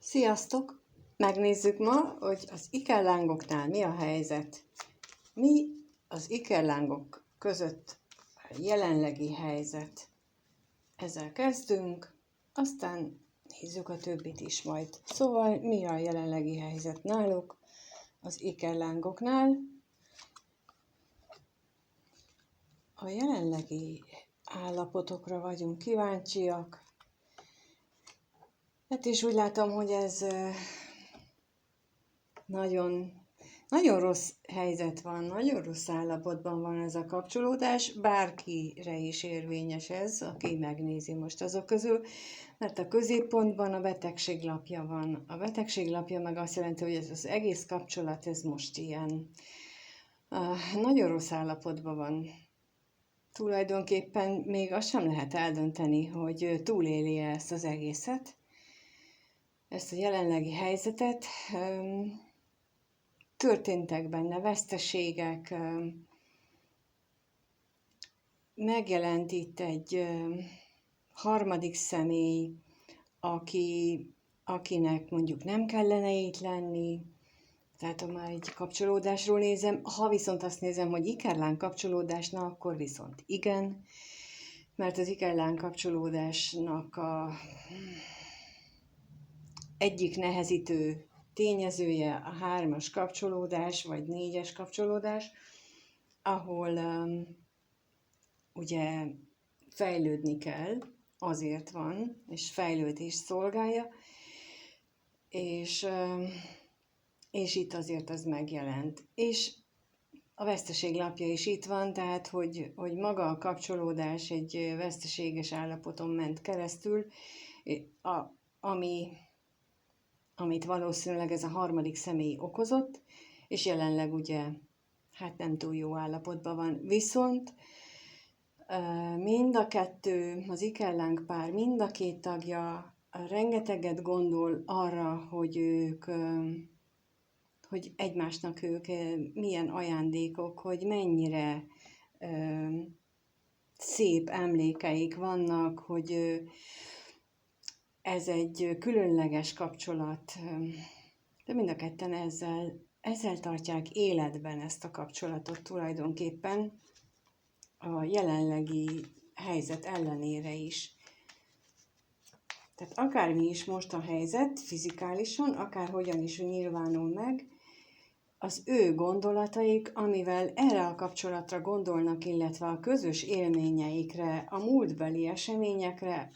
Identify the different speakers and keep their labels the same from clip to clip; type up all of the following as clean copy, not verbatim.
Speaker 1: Sziasztok! Megnézzük ma, hogy az ikerlángoknál mi a helyzet. Mi az ikerlángok között a jelenlegi helyzet. Ezzel kezdünk, aztán nézzük a többit is majd. Szóval mi a jelenlegi helyzet náluk, az ikerlángoknál. A jelenlegi állapotokra vagyunk kíváncsiak. Hát is úgy látom, hogy ez nagyon rossz helyzet van, nagyon rossz állapotban van ez a kapcsolódás, bárkire is érvényes ez, aki megnézi most azok közül, mert a középpontban a betegség lapja van. A betegség lapja meg azt jelenti, hogy ez az egész kapcsolat, ez most ilyen nagyon rossz állapotban van. Tulajdonképpen még azt sem lehet eldönteni, hogy túléli-e ezt az egészet, ezt a jelenlegi helyzetet. Történtek benne veszteségek, megjelent itt egy harmadik személy, akinek mondjuk nem kellene itt lenni, tehát ha már egy kapcsolódásról nézem, ha viszont azt nézem, hogy ikerláng kapcsolódásna, akkor viszont igen, mert az ikerláng kapcsolódásnak a egyik nehezítő tényezője a 3-as kapcsolódás, vagy 4-es kapcsolódás, ahol ugye fejlődni kell, azért van, és fejlődést szolgálja, és itt azért az megjelent. És a veszteség lapja is itt van, tehát hogy maga a kapcsolódás egy veszteséges állapoton ment keresztül, amit valószínűleg ez a harmadik személy okozott, és jelenleg ugye hát nem túl jó állapotban van. Viszont mind a kettő, az ikerláng pár, mind a két tagja rengeteget gondol arra, hogy egymásnak ők milyen ajándékok, hogy mennyire szép emlékeik vannak, hogy ez egy különleges kapcsolat, de mind a ketten ezzel tartják életben ezt a kapcsolatot tulajdonképpen a jelenlegi helyzet ellenére is. Tehát akármi is most a helyzet fizikálisan, akárhogyan is nyilvánul meg, az ő gondolataik, amivel erre a kapcsolatra gondolnak, illetve a közös élményeikre, a múltbeli eseményekre,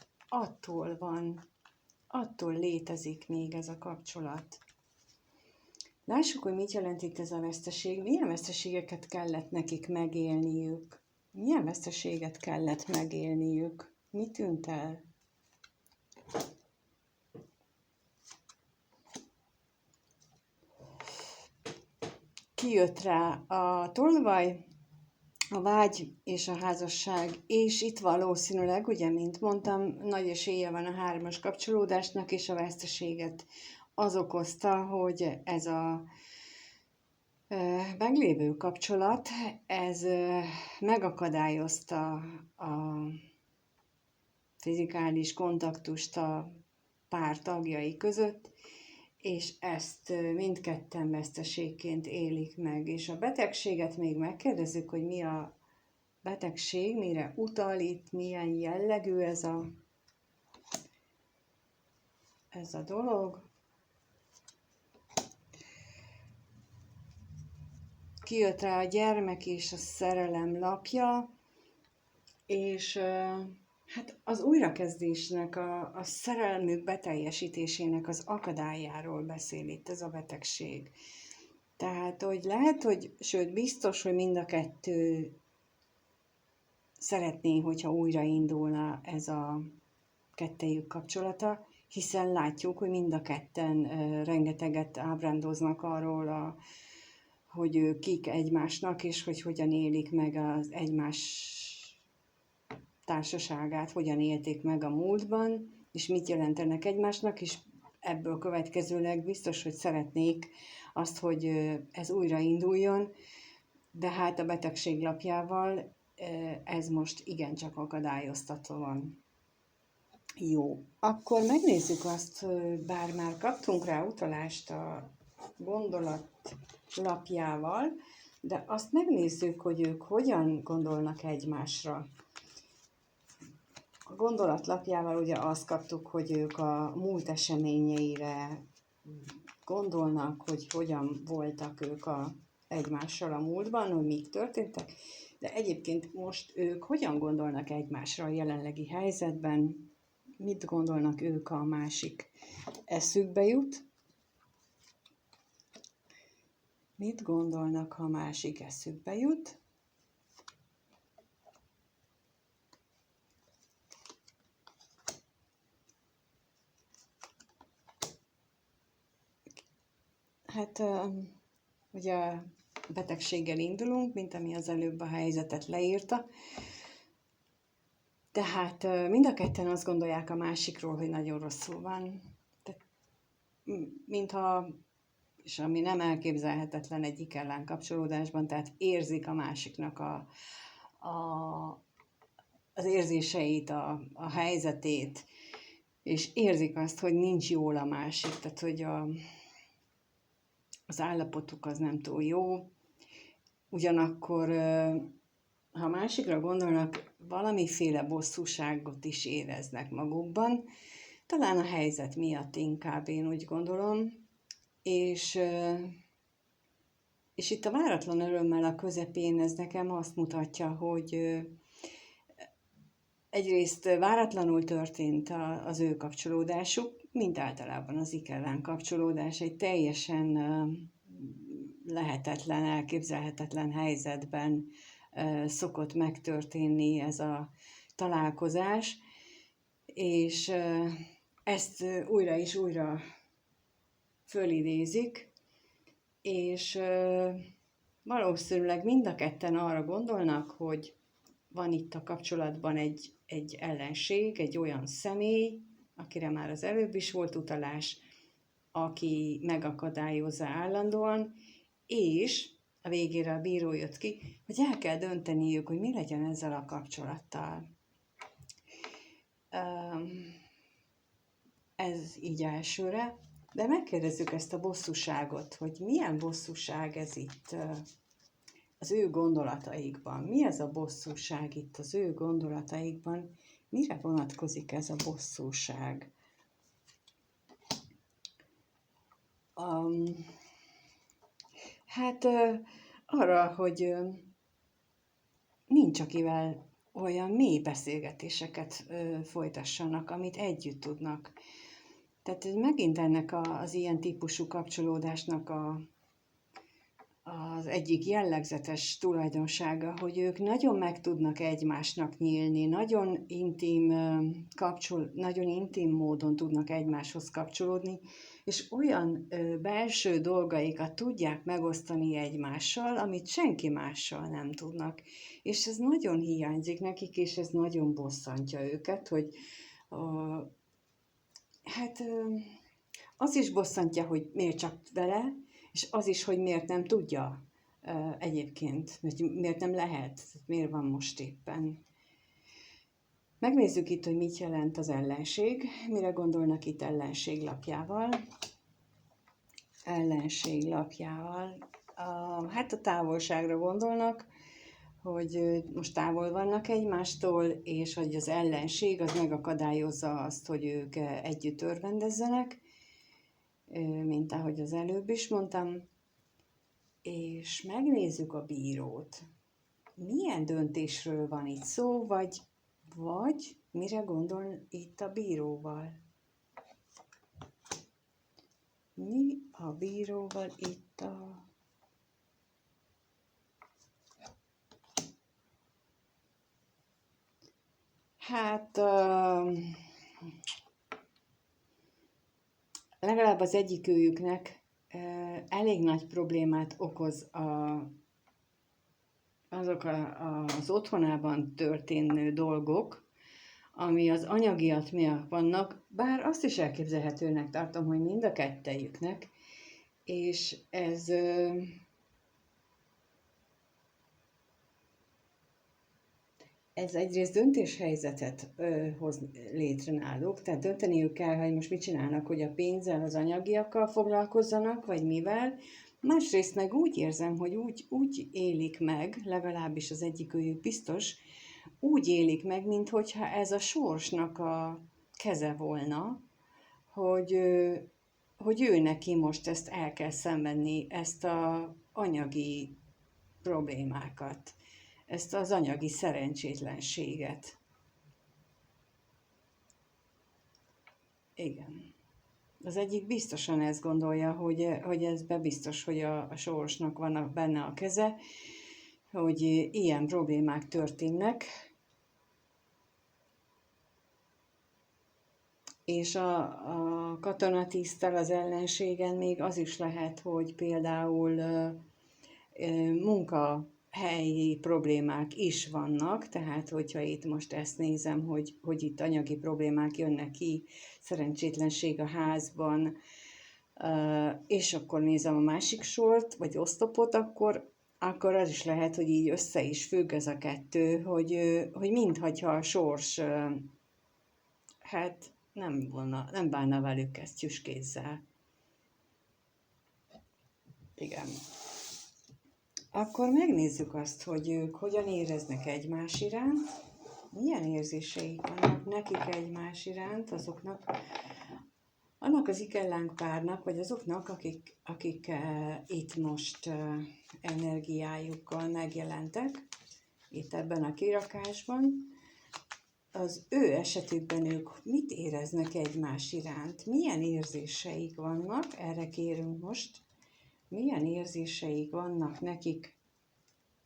Speaker 1: attól létezik még ez a kapcsolat. Lássuk, hogy mit jelent itt ez a veszteség, milyen veszteségeket kellett nekik megélniük. Milyen veszteséget kellett megélniük? Mi tűnt el? Kijött rá a tolvaj, a vágy és a házasság, és itt valószínűleg, ugye, mint mondtam, nagy esélye van a 3-as kapcsolódásnak, és a veszteséget az okozta, hogy ez a meglévő kapcsolat, ez megakadályozta a fizikális kontaktust a pár tagjai között, és ezt mindketten veszteségként élik meg. És a betegséget még megkérdezzük, hogy mi a betegség, mire utal itt, milyen jellegű ez a dolog. Kijött rá a gyermek és a szerelem lapja, és hát az újrakezdésnek, a szerelmük beteljesítésének az akadályáról beszél itt ez a betegség. Tehát, hogy lehet, hogy, sőt biztos, hogy mind a kettő szeretné, hogyha újraindulna ez a kettejük kapcsolata, hiszen látjuk, hogy mind a ketten rengeteget ábrándoznak arról, hogy ők kik egymásnak, és hogy hogyan élik meg az egymás társaságát, hogyan élték meg a múltban, és mit jelentenek egymásnak, és ebből következőleg biztos, hogy szeretnék azt, hogy ez újrainduljon, de hát a betegség lapjával ez most igencsak akadályoztatva van. Jó, akkor megnézzük azt, bár már kaptunk rá utalást a gondolat lapjával, de azt megnézzük, hogy ők hogyan gondolnak egymásra. A gondolat lapjával ugye azt kaptuk, hogy ők a múlt eseményeire gondolnak, hogy hogyan voltak ők egymással a múltban, hogy mik történtek, de egyébként most ők hogyan gondolnak egymásra a jelenlegi helyzetben, mit gondolnak ők a másik eszükbe jut, mit gondolnak, ha a másik eszükbe jut. Hát ugye a betegséggel indulunk, mint ami az előbb a helyzetet leírta. Tehát mind a ketten azt gondolják a másikról, hogy nagyon rosszul van. Tehát, mintha, és ami nem elképzelhetetlen egyik ellen kapcsolódásban, tehát érzik a másiknak az érzéseit, a helyzetét, és érzik azt, hogy nincs jól a másik, tehát hogy az állapotuk az nem túl jó. Ugyanakkor, ha másikra gondolnak, valamiféle bosszúságot is éreznek magukban, talán a helyzet miatt inkább, én úgy gondolom, és itt a váratlan örömmel a közepén ez nekem azt mutatja, hogy egyrészt váratlanul történt az ő kapcsolódásuk, mint általában az ellen kapcsolódás egy teljesen lehetetlen, elképzelhetetlen helyzetben szokott megtörténni ez a találkozás, és ezt újra és újra fölidézik, és valószínűleg mind a ketten arra gondolnak, hogy van itt a kapcsolatban egy ellenség, egy olyan személy, akire már az előbb is volt utalás, aki megakadályozza állandóan, és a végére a bíró jött ki, hogy el kell dönteniük, hogy mi legyen ezzel a kapcsolattal. Ez így elsőre, de megkérdezzük ezt a bosszúságot, hogy milyen bosszúság ez itt az ő gondolataikban. Mi ez a bosszúság itt az ő gondolataikban? Mire vonatkozik ez a bosszúság? Hát arra, hogy nincs akivel olyan mély beszélgetéseket folytassanak, amit együtt tudnak. Tehát megint ennek az ilyen típusú kapcsolódásnak az egyik jellegzetes tulajdonsága, hogy ők nagyon meg tudnak egymásnak nyílni, nagyon intim módon tudnak egymáshoz kapcsolódni, és olyan belső dolgaikat tudják megosztani egymással, amit senki mással nem tudnak. És ez nagyon hiányzik nekik, és ez nagyon bosszantja őket, hogy az is bosszantja, hogy miért csak vele, és az is, hogy miért nem tudja egyébként, miért nem lehet, miért van most éppen. Megnézzük itt, hogy mit jelent az ellenség, mire gondolnak itt ellenség lapjával. Ellenség lapjával, hát a távolságra gondolnak, hogy most távol vannak egymástól, és hogy az ellenség az megakadályozza azt, hogy ők együtt örvendezzenek, mint ahogy az előbb is mondtam, és megnézzük a bírót. Milyen döntésről van itt szó, vagy mire gondol itt a bíróval? Mi a bíróval itt a... Hát... legalább az egyikőjüknek elég nagy problémát okoz azok az otthonában történő dolgok, ami az anyagiat miatt vannak, bár azt is elképzelhetőnek tartom, hogy mind a kettejüknek, és ez egyrészt döntéshelyzetet hoz létre náluk, tehát dönteniük kell, hogy most mit csinálnak, hogy a pénzzel, az anyagiakkal foglalkozzanak, vagy mivel. Másrészt meg úgy érzem, hogy úgy élik meg, legalábbis az egyikőjük biztos, úgy élik meg, minthogyha ez a sorsnak a keze volna, hogy, hogy ő neki most ezt el kell szenvedni, ezt az anyagi problémákat, ezt az anyagi szerencsétlenséget. Igen. Az egyik biztosan ezt gondolja, hogy ez bebiztos, hogy a sorsnak van benne a keze, hogy ilyen problémák történnek, és a katonatiszttel az ellenségen még az is lehet, hogy például munkahelyi problémák is vannak, tehát hogyha itt most ezt nézem, hogy itt anyagi problémák jönnek ki, szerencsétlenség a házban, és akkor nézem a másik sort, vagy osztopot, akkor az is lehet, hogy így össze is függ ez a kettő, hogy minthagyha a sors hát nem bánna velük kesztyűskézzel. Igen. Akkor megnézzük azt, hogy ők hogyan éreznek egymás iránt, milyen érzéseik vannak nekik egymás iránt, annak az ikellánk párnak, vagy azoknak, akik itt most energiájukkal megjelentek, itt ebben a kirakásban, az ő esetükben ők mit éreznek egymás iránt, milyen érzéseik vannak, erre kérünk most, milyen érzéseik vannak nekik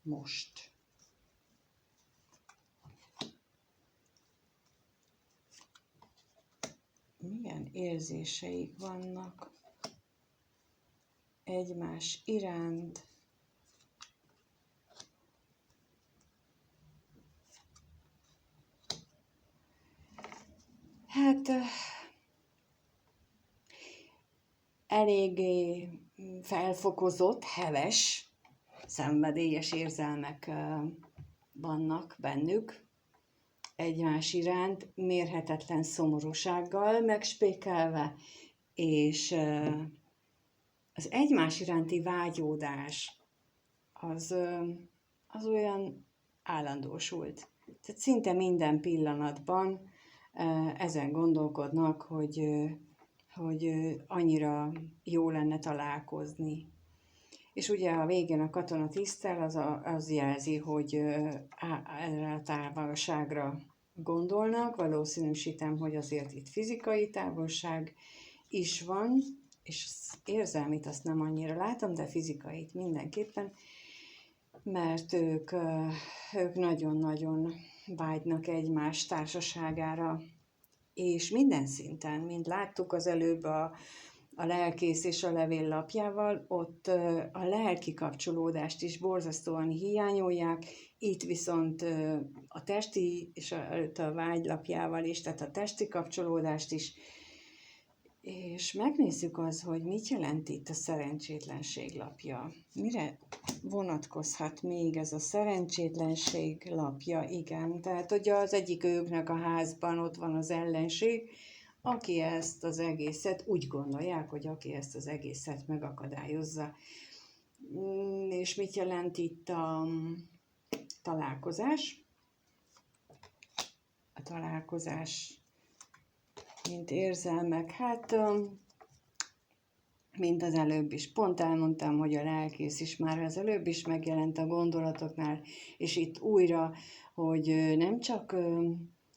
Speaker 1: most. Milyen érzéseik vannak egymás iránt. Hát eléggé felfokozott, heves, szenvedélyes érzelmek vannak bennük egymás iránt, mérhetetlen szomorúsággal megspékelve, és az egymás iránti vágyódás az olyan állandósult. Tehát szinte minden pillanatban ezen gondolkodnak, hogy annyira jó lenne találkozni. És ugye a végén a katonatiszttel az jelzi, hogy erre a távolságra gondolnak, valószínűsítem, hogy azért itt fizikai távolság is van, és érzelmit azt nem annyira látom, de fizikait mindenképpen, mert ők nagyon-nagyon vágynak egymás társaságára, és minden szinten, mint láttuk az előbb a lelkész és a levéllapjával, ott a lelki kapcsolódást is borzasztóan hiányolják, itt viszont a testi és a vágylapjával is, tehát a testi kapcsolódást is, és megnézzük az, hogy mit jelent itt a szerencsétlenség lapja. Mire vonatkozhat még ez a szerencsétlenség lapja? Igen, tehát ugye az egyik őknek a házban ott van az ellenség, aki ezt az egészet, úgy gondolják, hogy aki ezt az egészet megakadályozza. És mit jelent itt a találkozás? A találkozás, mint érzelmek, hát mint az előbb is. Pont elmondtam, hogy a lelkész is már az előbb is megjelent a gondolatoknál, és itt újra, hogy nem csak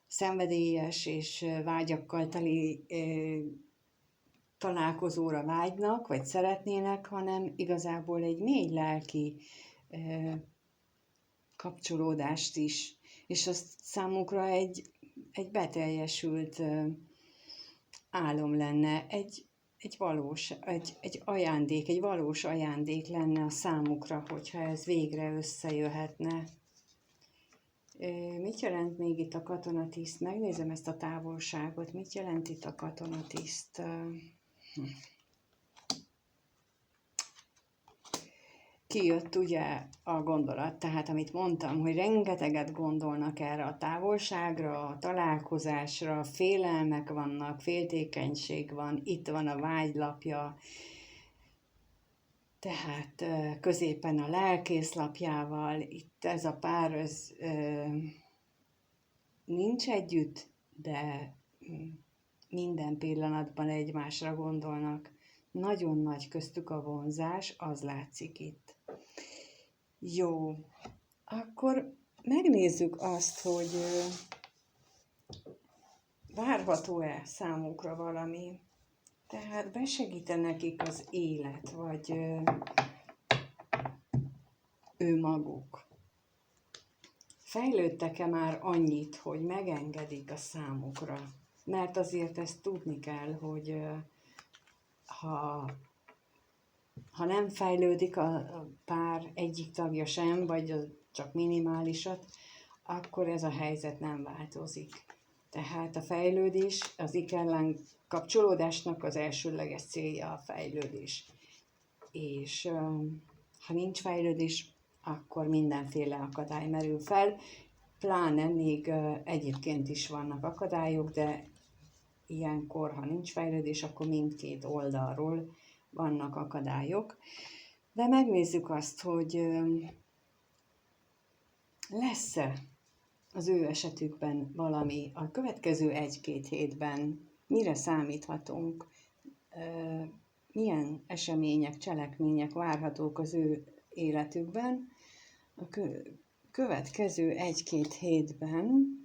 Speaker 1: szenvedélyes és vágyakkal teli találkozóra vágynak, vagy szeretnének, hanem igazából egy mély lelki kapcsolódást is. És az számukra egy beteljesült álom lenne, egy ajándék, egy valós ajándék lenne a számukra, hogyha ez végre összejöhetne. Mit jelent még itt a katonatiszt? Megnézem ezt a távolságot. Mit jelent itt a katonatiszt? kijött ugye a gondolat, tehát amit mondtam, hogy rengeteget gondolnak erre a távolságra, a találkozásra, félelmek vannak, féltékenység van, itt van a vágylapja, tehát középen a lelkészlapjával, itt ez a pár nincs együtt, de minden pillanatban egymásra gondolnak. Nagyon nagy köztük a vonzás, az látszik itt. Jó, akkor megnézzük azt, hogy várható-e számukra valami. Tehát besegít nekik az élet, vagy ő maguk. Fejlődtek-e már annyit, hogy megengedik a számukra? Mert azért ezt tudni kell, hogy ha nem fejlődik a pár egyik tagja sem, vagy csak minimálisat, akkor ez a helyzet nem változik. Tehát a fejlődés, az ikerláng kapcsolódásnak az elsődleges célja a fejlődés. És ha nincs fejlődés, akkor mindenféle akadály merül fel, pláne még egyébként is vannak akadályok, de ilyenkor, ha nincs fejlődés, akkor mindkét oldalról vannak akadályok. De megnézzük azt, hogy lesz-e az ő esetükben valami a következő 1-2 hétben, mire számíthatunk, milyen események, cselekmények várhatók az ő életükben. A következő 1-2 hétben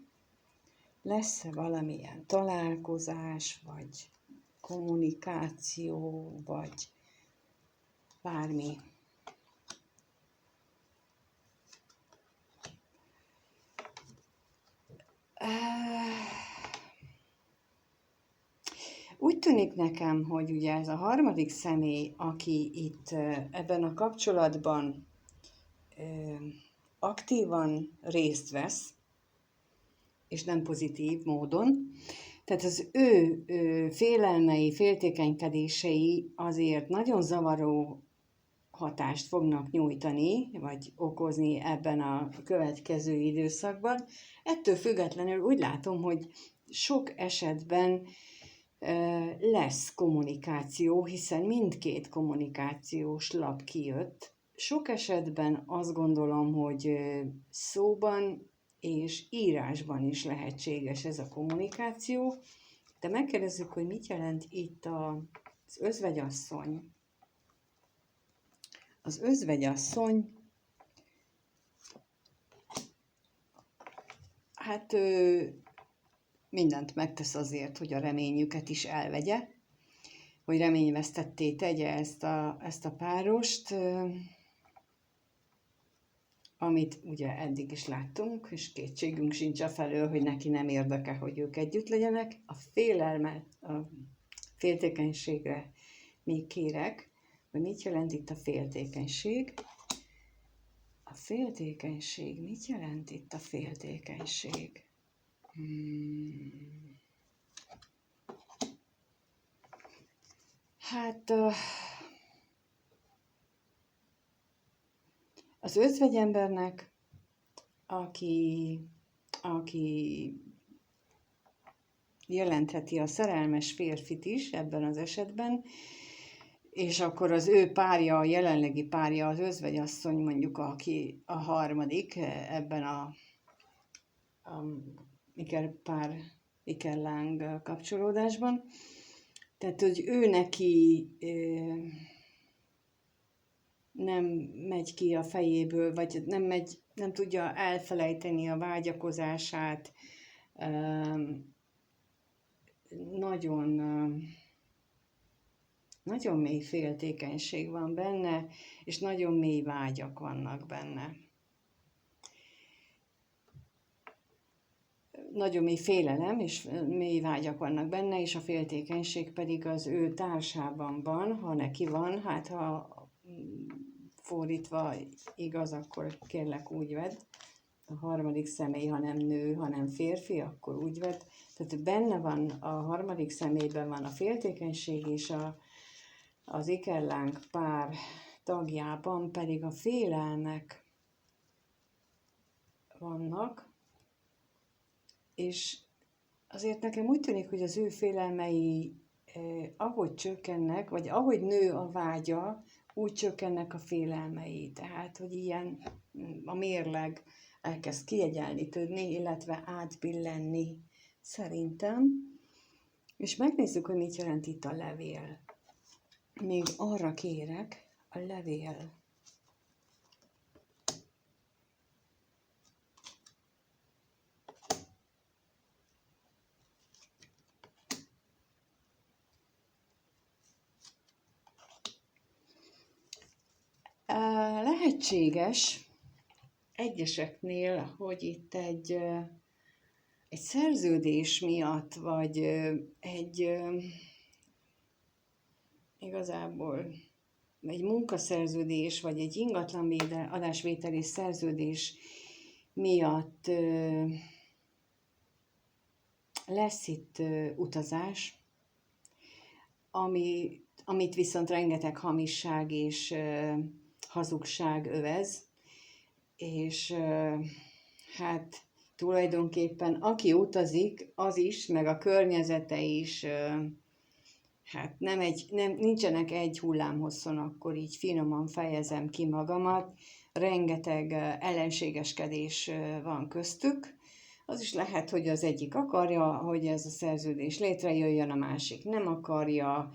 Speaker 1: lesz-e valamilyen találkozás, vagy kommunikáció, vagy bármi. Úgy tűnik nekem, hogy ugye ez a harmadik személy, aki itt ebben a kapcsolatban aktívan részt vesz, és nem pozitív módon, tehát az ő félelmei, féltékenykedései azért nagyon zavaró hatást fognak nyújtani, vagy okozni ebben a következő időszakban. Ettől függetlenül úgy látom, hogy sok esetben lesz kommunikáció, hiszen mindkét kommunikációs lap kijött. Sok esetben azt gondolom, hogy szóban és írásban is lehetséges ez a kommunikáció, de megkérdezzük, hogy mit jelent itt az özvegyasszony. Az özvegyasszony, hát mindent megtesz azért, hogy a reményüket is elvegye, hogy reményvesztetté tegye ezt a párost, amit ugye eddig is láttunk, és kétségünk sincs afelől, hogy neki nem érdeke, hogy ők együtt legyenek. A félelmet, a féltékenységre még kérek, hogy mit jelent itt a féltékenység. A féltékenység, mit jelent itt a féltékenység? Hát az özvegyembernek, aki jelentheti a szerelmes férfit is ebben az esetben, és akkor az ő párja, a jelenlegi párja, az özvegyasszony mondjuk, aki a harmadik ebben a ikerláng kapcsolódásban. Tehát, hogy ő neki nem megy ki a fejéből, vagy nem tudja elfelejteni a vágyakozását, nagyon mély féltékenység van benne, és nagyon mély vágyak vannak benne. Nagyon mély félelem és mély vágyak vannak benne, és a féltékenység pedig az ő társában van, ha neki van, hát ha fordítva igaz, akkor kérlek úgy vedd. A harmadik személy, ha nem nő, hanem férfi, akkor úgy vedd. Tehát benne van, a harmadik személyben van a féltékenység, és az ikerláng pár tagjában pedig a félelmek vannak, és azért nekem úgy tűnik, hogy az ő félelmei ahogy csökkennek, vagy ahogy nő a vágya, úgy csökkennek a félelmei. Tehát, hogy ilyen a mérleg elkezd kiegyenlítődni, illetve átbillenni szerintem. És megnézzük, hogy mit jelent itt a levél. Még arra kérek, a levél. Lehetséges egyeseknél, hogy itt egy szerződés miatt, vagy igazából egy munkaszerződés, vagy egy ingatlan adásvételi szerződés miatt lesz itt utazás, amit viszont rengeteg hamisság és hazugság övez, és hát tulajdonképpen aki utazik, az is, meg a környezete is, hát nincsenek egy hullámhosszon, akkor így finoman fejezem ki magamat, rengeteg ellenségeskedés van köztük. Az is lehet, hogy az egyik akarja, hogy ez a szerződés létrejöjjön, a másik nem akarja,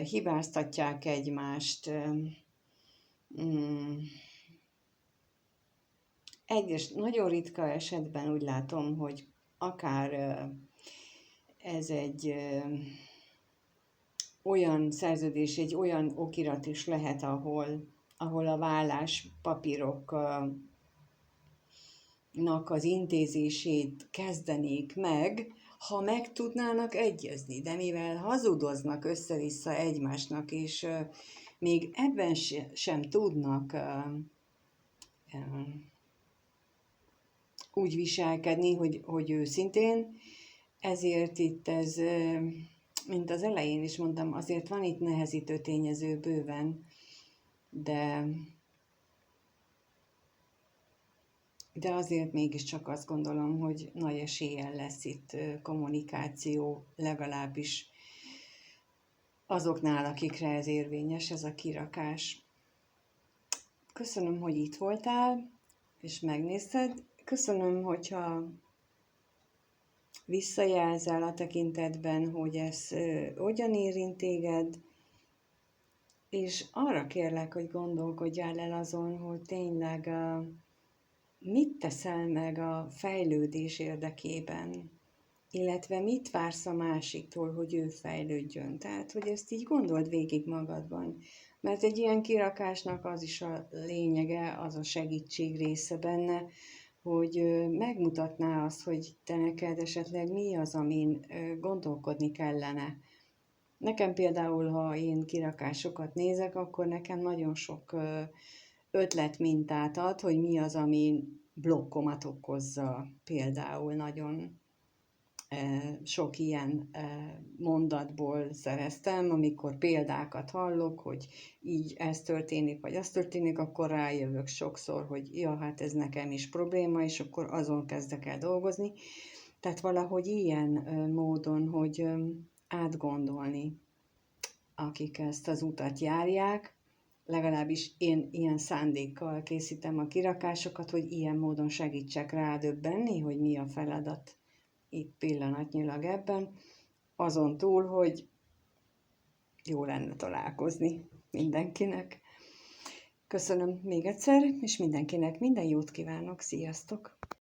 Speaker 1: hibáztatják egymást. Egyes nagyon ritka esetben úgy látom, hogy akár ez egy olyan szerződés, egy olyan okirat is lehet, ahol a válláspapíroknak az intézését kezdenék meg, ha meg tudnának egyezni. De mivel hazudoznak össze-vissza egymásnak, és még ebben sem tudnak úgy viselkedni, hogy őszintén, ezért itt ez, mint az elején is mondtam, azért van itt nehezítő tényező bőven, de azért mégiscsak azt gondolom, hogy nagy eséllyel lesz itt kommunikáció, legalábbis azoknál, akikre ez érvényes, ez a kirakás. Köszönöm, hogy itt voltál, és megnézted. Köszönöm, hogyha visszajelzel a tekintetben, hogy ez hogyan érint téged, és arra kérlek, hogy gondolkodjál el azon, hogy tényleg mit teszel meg a fejlődés érdekében, illetve mit vársz a másiktól, hogy ő fejlődjön. Tehát, hogy ezt így gondold végig magadban. Mert egy ilyen kirakásnak az is a lényege, az a segítség része benne, hogy megmutatná azt, hogy te neked esetleg mi az, amin gondolkodni kellene. Nekem például, ha én kirakásokat nézek, akkor nekem nagyon sok ötletmintát ad, hogy mi az, ami blokkomat okozza. Például nagyon sok ilyen mondatból szereztem, amikor példákat hallok, hogy így ez történik, vagy az történik, akkor rájövök sokszor, hogy ja, hát ez nekem is probléma, és akkor azon kezdek el dolgozni. Tehát valahogy ilyen módon, hogy átgondolni, akik ezt az utat járják, legalábbis én ilyen szándékkal készítem a kirakásokat, hogy ilyen módon segítsek rádöbbenni, hogy mi a feladat itt pillanatnyilag ebben, azon túl, hogy jó lenne találkozni mindenkinek. Köszönöm még egyszer, és mindenkinek minden jót kívánok, sziasztok!